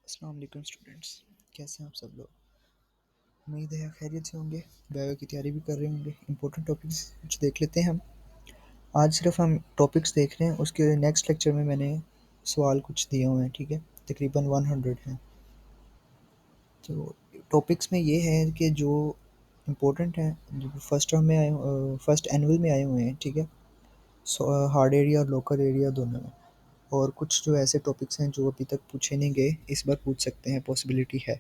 अस्सलाम वालेकुम स्टूडेंट्स। कैसे हैं आप सब लोग? उम्मीद है खैरियत से होंगे। बायो की तैयारी भी कर रहे होंगे। इंपॉर्टेंट टॉपिक्स कुछ देख लेते हैं हम। आज सिर्फ हम टॉपिक्स देख रहे हैं, उसके नेक्स्ट लेक्चर में मैंने सवाल कुछ दिए हुए हैं, ठीक है। तकरीबन 100 हैं। तो टॉपिक्स में ये है कि जो इम्पोर्टेंट हैं, जो फर्स्ट टर्म में आए, फर्स्ट एनुअल में आए हुए हैं, ठीक है। हार्ड एरिया और लोकल एरिया दोनों में। और कुछ जो ऐसे टॉपिक्स हैं जो अभी तक पूछे नहीं गए, इस बार पूछ सकते हैं, पॉसिबिलिटी है।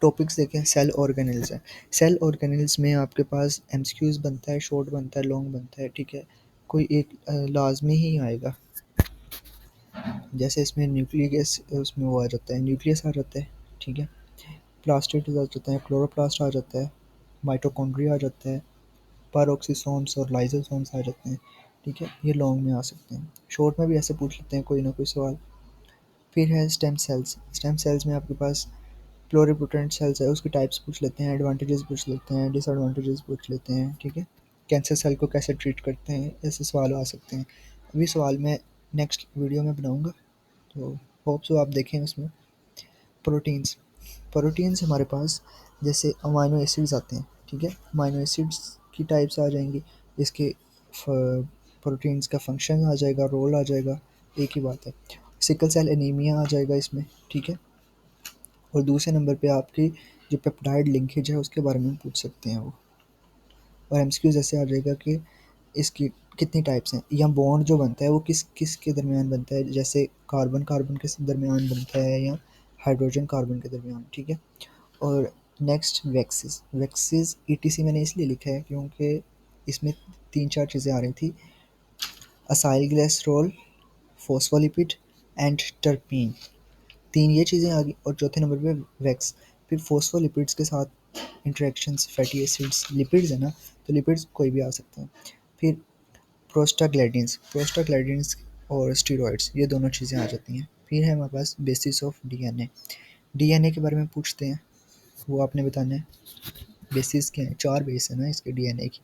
टॉपिक्स देखें। सेल ऑर्गेनेल्स है। सेल ऑर्गेनेल्स में आपके पास एमसीक्यूज बनता है, शॉर्ट बनता है, लॉन्ग बनता है, ठीक है। कोई एक लाजमी ही आएगा। जैसे इसमें न्यूक्लियस, उसमें वो आ जाता है, न्यूक्लियस आ जाता है, ठीक है। प्लास्टिड आ जाता है, क्लोरोप्लास्ट आ जाता है, माइटोकॉन्ड्रिया आ जाता है, पैरोक्सिसोम्स और लाइसोसोम्स आ जाते हैं, ठीक है। ये लॉन्ग में आ सकते हैं। शॉर्ट में भी ऐसे पूछ लेते हैं कोई ना कोई सवाल। फिर है स्टेम सेल्स। स्टेम सेल्स में आपके पास प्लोरिपोटेंट सेल्स है, उसकी टाइप्स पूछ लेते हैं, एडवांटेजेस पूछ लेते हैं, डिसएडवांटेजेस पूछ लेते हैं, ठीक है। कैंसर सेल को कैसे ट्रीट करते हैं, ऐसे सवाल आ सकते हैं। अभी सवाल मैं नेक्स्ट वीडियो में बनाऊंगा, तो होप सो आप देखें उसमें। प्रोटीन्स। प्रोटीन्स हमारे पास जैसे अमाइनो एसिड्स आते हैं, ठीक है। अमाइनो एसिड्स की टाइप्स आ जाएंगी। इसके प्रोटीन्स का फंक्शन आ जाएगा, रोल आ जाएगा, एक ही बात है। सिकल सेल एनीमिया आ जाएगा इसमें, ठीक है। और दूसरे नंबर पे आपकी जो पेप्टाइड लिंकेज है उसके बारे में पूछ सकते हैं वो। और एमसीक्यूज ऐसे आ जाएगा कि इसकी कितनी टाइप्स हैं, या बॉन्ड जो बनता है वो किस किस के दरमियान बनता है, जैसे कार्बन कार्बन के दरमियान बनता है या हाइड्रोजन कार्बन के दरमियान, ठीक है। और नेक्स्ट वैक्सीज। वैक्सीज ईटीसी मैंने इसलिए लिखा है क्योंकि इसमें तीन चार चीज़ें आ रही थी। Acyl glycerol, phospholipid and terpene. तीन ये चीज़ें आ गई। और चौथे नंबर पे वैक्स। फिर फॉस्फोलिपिड्स के साथ इंटरेक्शंस, फैटी एसिड्स, लिपिड्स है ना, तो लिपिड्स कोई भी आ सकते हैं। फिर प्रोस्टाग्लैंडिन्स। प्रोस्टाग्लैंडिन्स और स्टीरॉइड्स, ये दोनों चीज़ें आ जाती हैं। फिर है हमारे पास बेसिस ऑफ डीएनए। डीएनए के बारे में पूछते हैं, वो आपने बताना है। बेसिस क्या है, चार बेस है ना इसके डीएनए की।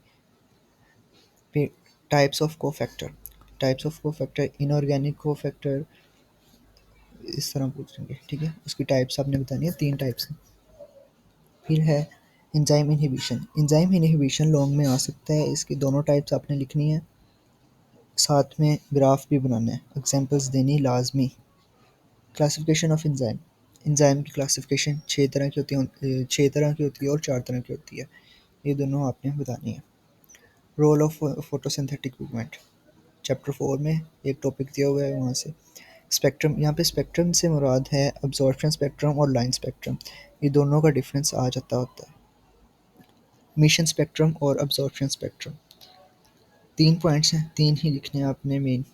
फिर types of cofactor. Types of cofactor, inorganic cofactor, इस तरह पूछेंगे, ठीक है। उसकी टाइप्स आपने बतानी है, तीन टाइप्स हैं। फिर है enzyme inhibition. Enzyme inhibition long में आ सकता है, इसकी दोनों टाइप्स आपने लिखनी है, साथ में ग्राफ भी बनाना है, एग्जांपल्स देनी लाजमी। Classification of enzyme. एंजाइम की क्लासिफिकेशन छः तरह की होती है और चार तरह की होती है, ये दोनों आपने बतानी है। Role of photosynthetic pigment, chapter 4 में एक टॉपिक दिया हुआ है वहाँ से। स्पेक्ट्रम, यहाँ पे स्पेक्ट्रम से मुराद है अब्जॉर्प्शन स्पेक्ट्रम और लाइन स्पेक्ट्रम, ये दोनों का डिफरेंस आ जाता होता है। मिशन स्पेक्ट्रम और अब्जॉर्प्शन स्पेक्ट्रम, तीन पॉइंट्स हैं, तीन ही लिखने हैं आपने main.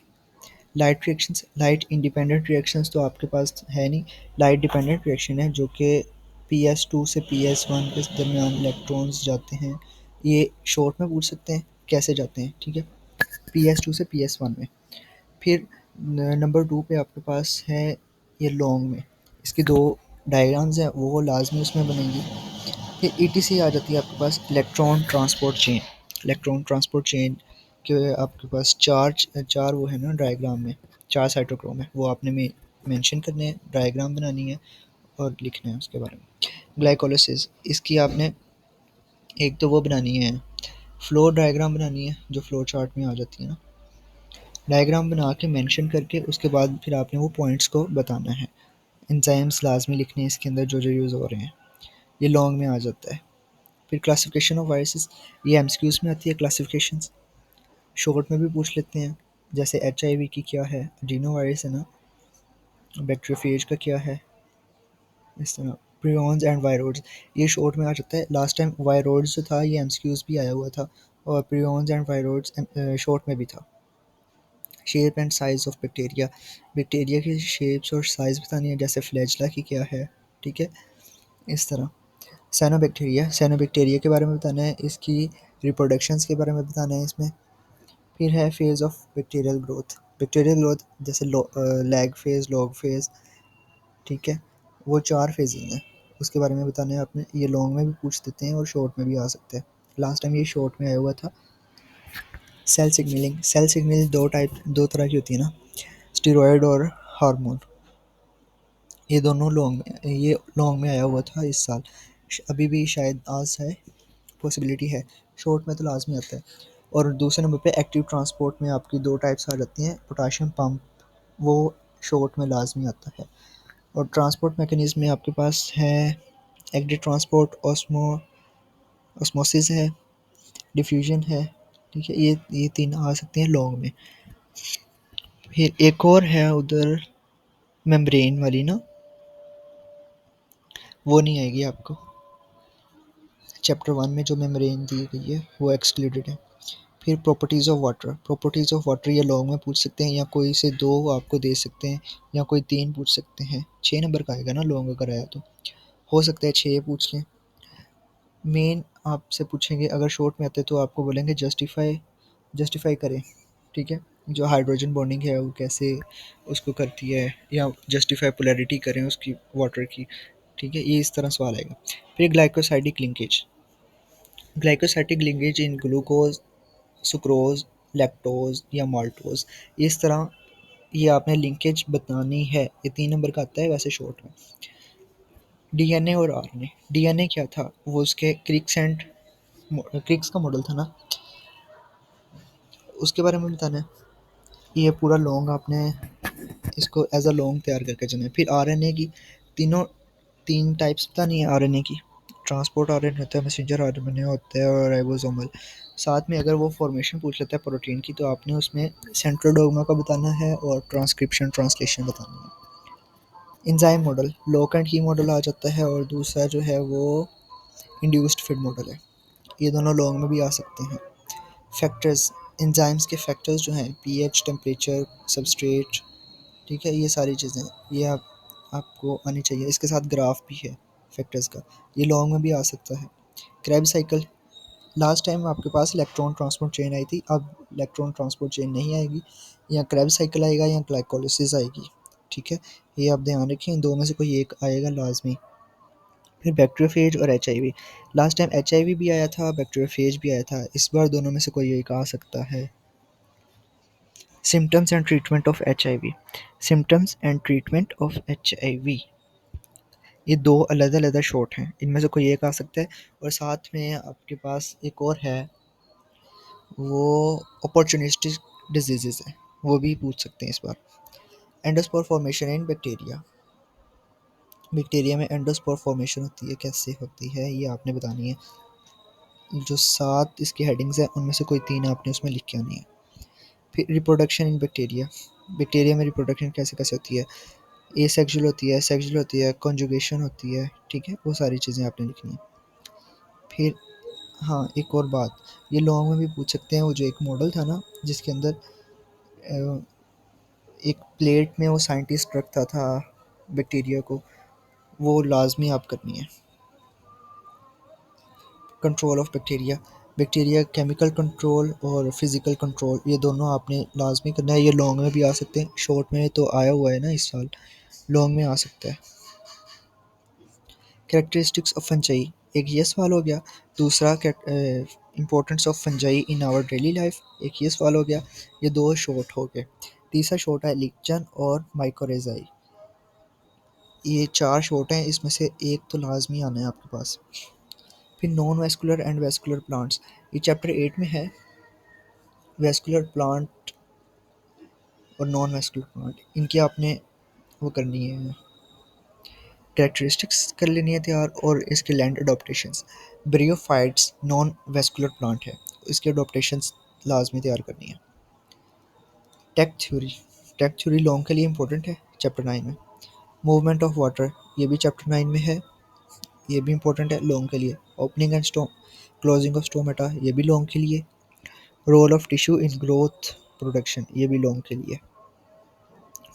Light reactions. Light independent reactions तो आपके पास है नहीं। लाइट डिपेंडेंट रिएक्शन है जो कि PS2 से PS1 के दरमियान इलेक्ट्रॉन्स जाते हैं। ये शॉर्ट में पूछ सकते हैं कैसे जाते हैं, ठीक है। PS2 से PS1 में। फिर नंबर 2 पे आपके पास है ये लॉन्ग में, इसकी दो डायग्राम्स हैं, वो लाजमी उसमें बनेंगी। फिर ETC आ जाती है आपके पास, electron transport chain. Electron transport chain के आपके पास चार चार वो है ना डायग्राम में, चार साइटोक्रोम है, वो आपने मेंशन करने हैं, डायग्राम बनानी है और लिखना है उसके बारे में। ग्लाइकोलिसिस, इसकी आपने एक तो वो बनानी है, फ्लो डायग्राम बनानी है, जो फ्लो चार्ट में आ जाती है ना। डायग्राम बना के मेंशन करके उसके बाद फिर आपने वो पॉइंट्स को बताना है। एंजाइम्स लाजमी लिखने हैं इसके अंदर जो जो यूज़ हो रहे हैं, ये लॉन्ग में आ जाता है। फिर क्लासिफिकेशन ऑफ वायरसेस, ये एमसीक्यूज में आती है क्लासिफिकेशंस। शॉर्ट में भी पूछ लेते हैं, जैसे HIV की क्या है, एडिनो वायरस है ना, बैक्टीरियोफेज का क्या है, इस तरह। प्रियॉन्स एंड वायरोइड्स, ये शॉर्ट में आ जाता है। लास्ट टाइम वायरोइड्स जो था ये एमसीक्यूज भी आया हुआ था, और प्रियॉन्स एंड वायरोइड्स शॉर्ट में भी था। Shape and size of bacteria, bacteria की शेप्स और साइज़ बतानी है, जैसे फ्लैजला की क्या है, ठीक है, इस तरह। साइनोबैक्टीरिया, साइनोबैक्टीरिया के बारे में बताना है, इसकी रिप्रोडक्शंस के बारे में बताना है इसमें। फिर है phase of bacterial growth. Bacterial growth जैसे लैग फेज़, लॉग फेज़, ठीक है, वो चार फेजेज हैं, उसके बारे में बताना है आपने। ये लॉन्ग में भी पूछ देते हैं और शॉर्ट में भी आ सकते हैं। लास्ट टाइम ये शॉर्ट में आया हुआ था। Cell signalling. सेल सिग्नलिंग दो तरह की होती है ना, स्टेरॉयड और हार्मोन। ये दोनों लॉन्ग में, ये लॉन्ग में आया हुआ था इस साल। अभी भी शायद आज है, पॉसिबिलिटी है। शॉर्ट में तो लाजमी आता है। और दूसरे नंबर पे एक्टिव ट्रांसपोर्ट में आपकी दो टाइप्स आ जाती हैं। पोटाशियम पंप, वो शॉर्ट में लाजमी आता है। और ट्रांसपोर्ट मैकेनिज्म में आपके पास है एक्टिव ट्रांसपोर्ट, ऑस्मोसिस है, डिफ्यूजन है। ठीक है, ये तीन आ सकते हैं लॉन्ग में। फिर एक और है उधर मेम्ब्रेन वाली ना, वो नहीं आएगी आपको। चैप्टर 1 में जो मेम्ब्रेन दी गई है वो एक्सक्लूडेड है। फिर properties of water, properties of water ये लॉन्ग में पूछ सकते हैं, या कोई से दो आपको दे सकते हैं, या कोई तीन पूछ सकते हैं। 6 नंबर का आएगा ना लॉन्ग अगर आया तो, हो सकता है 6 पूछ लें। मेन आपसे पूछेंगे, अगर शॉर्ट में आते हैं तो आपको बोलेंगे जस्टिफाई करें। ठीक है, जो हाइड्रोजन बॉन्डिंग है वो कैसे उसको करती है, या जस्टिफाई पोलैरिटी करें उसकी वाटर की। ठीक है, ये इस तरह सवाल आएगा। फिर glycosidic linkage, glycosidic linkage in glucose, sucrose, lactose या माल्टोज, इस तरह ये आपने लिंकेज बतानी है। ये 3 नंबर का आता है वैसे शॉर्ट में। डीएनए और आरएनए, डीएनए क्या था, वो उसके क्रिक्स का मॉडल था ना, उसके बारे में बताना है। ये पूरा लॉन्ग आपने इसको एज अ लॉन्ग तैयार करके चलना है। फिर आरएनए की तीनों तीन टाइप्स पता नहीं है आरएनए की। ट्रांसपोर्ट आरएनए होता है, मैसेंजर आरएनए होता है, और राइबोसोमल। साथ में अगर वो फॉर्मेशन पूछ लेता है प्रोटीन की, तो आपने उसमें सेंट्रल डोग्मा का बताना है और ट्रांसक्रिप्शन ट्रांसलेशन बताना है। एंजाइम मॉडल, लॉक एंड की मॉडल आ जाता है, और दूसरा जो है वो इंड्यूस्ड फिड मॉडल है। ये दोनों लॉन्ग में भी आ सकते हैं। फैक्टर्स, एंजाइम्स के फैक्टर्स जो हैं, पीएच, टेम्परेचर, सबस्ट्रेट। ठीक है, ये सारी चीज़ें ये आपको आनी चाहिए। इसके साथ ग्राफ भी है फैक्टर्स का, ये लॉन्ग में भी आ सकता है। क्रैब साइकिल, लास्ट टाइम आपके पास इलेक्ट्रॉन ट्रांसपोर्ट चेन आई थी, अब इलेक्ट्रॉन ट्रांसपोर्ट चेन नहीं आएगी। या क्रैब साइकिल आएगा या ग्लाइकोलिसिस आएगी। ठीक है, ये आप ध्यान रखें, इन दो में से कोई एक आएगा लाजमी। फिर बैक्टीरियोफेज और एचआईवी, लास्ट टाइम एचआईवी भी आया था, बैक्टीरियोफेज भी आया था, इस बार दोनों में से कोई एक आ सकता है। Symptoms and treatment of HIV, symptoms and treatment of HIV, ये दो अलग अलग शॉट हैं, इनमें से कोई एक आ सकता है। और साथ में आपके पास एक और है, वो अपॉर्चुनिस्टिक डिजीजेस है, वो भी पूछ सकते हैं इस बार। Endospore formation in bacteria, bacteria में एंडोस्पोर फॉर्मेशन होती है, कैसे होती है ये आपने बतानी है। जो 7 इसकी हेडिंग्स हैं उनमें से कोई 3 आपने उसमें लिख के आनी है। फिर रिप्रोडक्शन इन बैक्टीरिया, बैक्टीरिया में रिप्रोडक्शन कैसे कैसे होती है। एसेक्सुअल होती है, सेक्सुअल होती है, कॉन्जुगेशन होती है। ठीक है, वो सारी चीज़ें आपने लिखनी है। फिर हाँ, एक और बात, ये लॉन्ग में भी पूछ सकते हैं। वो जो एक मॉडल था ना जिसके अंदर एक प्लेट में वो साइंटिस्ट रखता था बैक्टीरिया को, वो लाजमी आप करनी है। Control of bacteria, bacteria chemical control और फिज़िकल कंट्रोल, ये दोनों आपने लाजमी करना है। ये लॉन्ग में भी आ सकते हैं, शॉर्ट में तो आया हुआ है ना इस साल, लॉन्ग में आ सकता है। कैरेक्टरिस्टिक्स ऑफ फंजाई, एक ये सवाल हो गया। दूसरा importance of fungi in our daily life, एक ये सवाल हो गया। ये दो शॉर्ट हो गए। तीसरा शॉर्ट है लिचन और माइकोरेजाई, ये 4 शॉर्ट हैं, इसमें से एक तो लाजमी आना है आपके पास। फिर non vascular and vascular plants, ये चैप्टर 8 में है। वेस्कुलर प्लांट और नॉन वेस्कुलर प्लांट, इनकी आपने वो करनी है, कैरेक्टरिस्टिक्स कर लेनी है तैयार, और इसके land adaptations. Bryophytes non vascular plant है, इसके अडोप्टेशंस लाजमी तैयार करनी है। Take theory, take theory long के लिए इंपॉर्टेंट है चैप्टर 9 में। मूवमेंट ऑफ वाटर, ये भी चैप्टर 9 में है, ये भी इंपॉर्टेंट है लॉन्ग के लिए। Opening and closing of stomata, ये भी लॉन्ग के लिए। Role of tissue in growth production, ये भी लॉन्ग के लिए।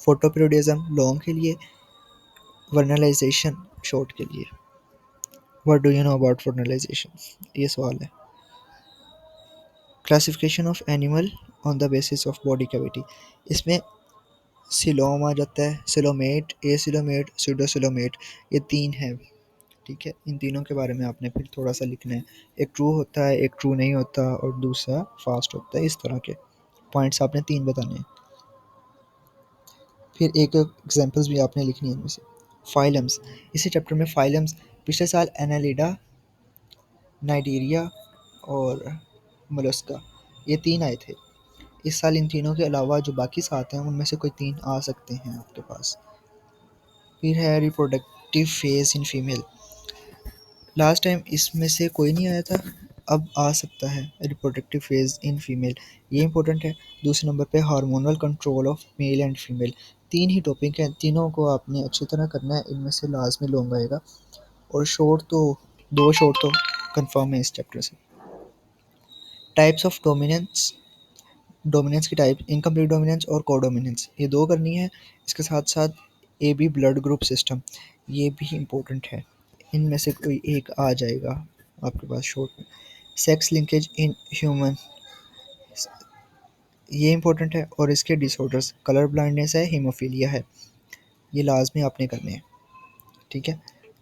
फोटोपीरियोडिज्म लॉन्ग के लिए। वर्नलाइजेशन शॉर्ट के लिए। What do you know about vernalization, ये सवाल है। Classification of animal on the basis of body cavity, इसमें सिलोम आ जाता है, सिलोमेट, एसिलोमेट, स्यूडोसिलोमेट, ये 3 हैं। ठीक है, इन तीनों के बारे में आपने फिर थोड़ा सा लिखना है। एक ट्रू होता है, एक ट्रू नहीं होता, और दूसरा फास्ट होता है। इस तरह के पॉइंट्स आपने 3 बताने हैं। फिर एक एग्जांपल्स भी आपने लिखनी है इनमें से। फाइलम्स, इसी चैप्टर में फाइलम्स पिछले साल एनालिडा, नाइजीरिया और मोलस्का, ये 3 आए थे। इस साल इन तीनों के अलावा जो बाकी 7 हैं उनमें से कोई 3 आ सकते हैं आपके पास। फिर है reproductive phase in female. Last time इसमें से कोई नहीं आया था, अब आ सकता है रिप्रोडक्टिव फेज़ इन फीमेल, ये इंपॉर्टेंट है। दूसरे नंबर पे hormonal control of male and female. 3 he topic हैं, तीनों को आपने अच्छी तरह करना है, इनमें से लास्ट में लॉन्ग आएगा। और शॉर्ट तो 2 शॉर्ट तो कंफर्म है इस चैप्टर से। टाइप्स ऑफ डोमिनेंस, डोमिनेंस की टाइप इनकम्प्लीट डोमिनेंस और कोडोमिनेंस, ये 2 करनी है। इसके साथ-साथ A B blood group system, ये भी इम्पोर्टेंट है। इनमें से कोई एक आ जाएगा आपके पास शॉर्ट में। सेक्स लिंकेज इन ह्यूमन, ये इम्पोर्टेंट है। और इसके डिसऑर्डर्स कलर ब्लाइंडनेस है, हीमोफीलिया है, ये लाजमी आपने करने हैं, ठीक है।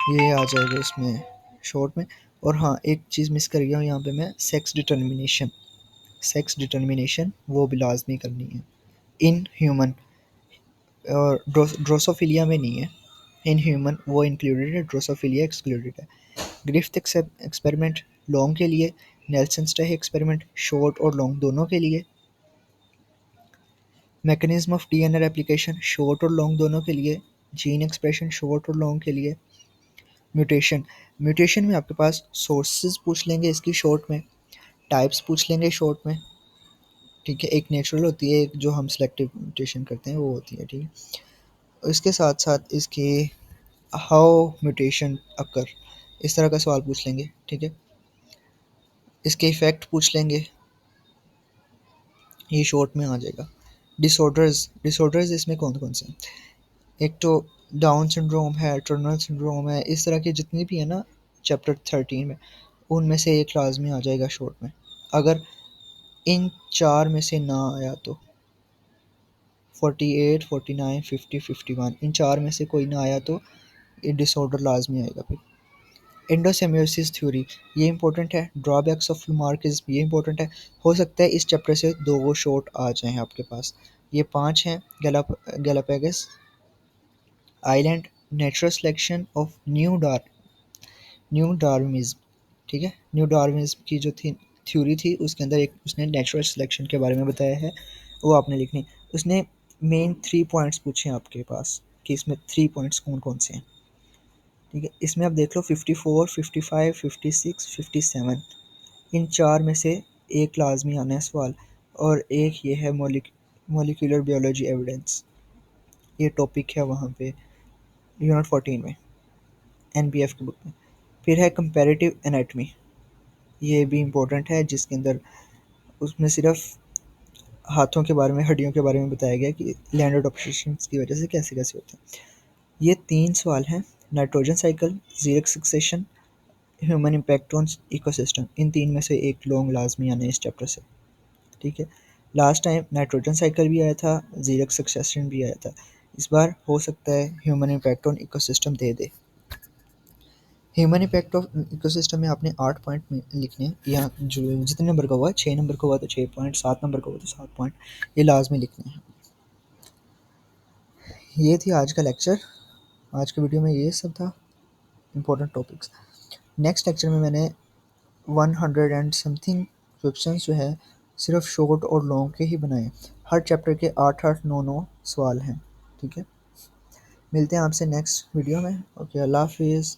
ये आ जाएगा इसमें शॉर्ट में। और हाँ, एक चीज़ मिस कर गया हूँ यहाँ पे मैं, सेक्स डिटर्मिनेशन, सेक्स डिटर्मिनेशन वो भी लाजमी करनी है इन ह्यूमन। और ड्रोसोफिलिया में नहीं है, इन ह्यूमन वो इंक्लूडेड है, ड्रोसोफिलिया एक्सक्लूडेड है। ग्रिफ्थ एक्सपेरिमेंट लॉन्ग के लिए, नेल्सन स्टेह एक्सपेरिमेंट शॉर्ट और लॉन्ग दोनों के लिए। Mechanism of DNA replication short और लॉन्ग दोनों के लिए। जीन एक्सप्रेशन शॉर्ट और लॉन्ग के लिए। म्यूटेशन, म्यूटेशन में आपके पास सोर्सेज पूछ लेंगे इसकी शॉर्ट में, टाइप्स पूछ लेंगे शॉर्ट में, ठीक है। एक नेचुरल होती है, एक जो हम सिलेक्टिव म्यूटेशन करते हैं वो होती है, ठीक है। इसके साथ साथ इसके हाउ म्यूटेशन अकर, इस तरह का सवाल पूछ लेंगे, ठीक है। इसके इफ़ेक्ट पूछ लेंगे, ये शॉर्ट में आ जाएगा। डिसऑर्डर्स, डिसऑर्डर्स इसमें कौन कौन से हैं? एक तो डाउन सिंड्रोम है, टर्नर सिंड्रोम है, इस तरह के जितनी भी है ना चैप्टर 13 में, उनमें से एक लाजमी आ जाएगा शॉर्ट में। अगर इन 4 में से ना आया तो 48, 49, 50, 51, इन 4 में से कोई ना आया तो ये डिसऑर्डर लाजमी आएगा। फिर एंडोसेमियोसिस थ्योरी, ये इंपॉर्टेंट है। ड्रॉबैक्स ऑफ रिमार्किज्म, ये इंपॉर्टेंट है। हो सकता है इस चैप्टर से 2 शॉर्ट आ जाएं आपके पास। ये 5 हैं। Galapagos island, natural selection of new Darwinism, ठीक है। न्यू डार्विनिज्म की जो थी थ्योरी थी उसके अंदर एक उसने नेचुरल सिलेक्शन के बारे में बताया है, वो आपने लिखनी। उसने मेन 3 पॉइंट्स पूछे हैं आपके पास कि इसमें 3 पॉइंट्स कौन कौन से हैं, ठीक है। इसमें आप देख लो 54, 55, 56, 57, इन 4 में से एक लाजमी आना है सवाल। और एक ये है मोलिकुलर बायोलॉजी एविडेंस, ये टॉपिक है वहाँ पे यूनिट 14 में, एनबीएफ की बुक में। फिर है कंपैरेटिव एनाटॉमी, ये भी इम्पोर्टेंट है, जिसके अंदर उसमें सिर्फ हाथों के बारे में, हड्डियों के बारे में बताया गया कि लैंड एडॉप्शन की वजह से कैसे कैसे होते हैं। ये 3 सवाल हैं। Nitrogen cycle, xeric succession, human impact on ecosystem, इन 3 में से एक लॉन्ग लाजमी आना है इस चैप्टर से, ठीक है। लास्ट टाइम नाइट्रोजन साइकिल भी आया था, जीरेक सक्सेशन भी आया था। इस बार हो सकता है human impact on ecosystem they they. Human impact of ecosystem में आपने 8 पॉइंट में लिखने हैं, या जो जितने नंबर का हुआ, 6 नंबर का हुआ तो 6 पॉइंट, 7 नंबर का हुआ तो 7 पॉइंट, ये लाजमी लिखने हैं। ये थी आज का लेक्चर। आज के वीडियो में ये सब था इम्पोर्टेंट टॉपिक्स। नेक्स्ट लेक्चर में मैंने 100 एंड समथिंग क्वेश्चंस जो है सिर्फ शॉर्ट और लॉन्ग के ही बनाए। हर चैप्टर के 8-8, 9-9 सवाल हैं, ठीक है। मिलते हैं आपसे नेक्स्ट वीडियो में। ओके, अल्लाह हाफिज़।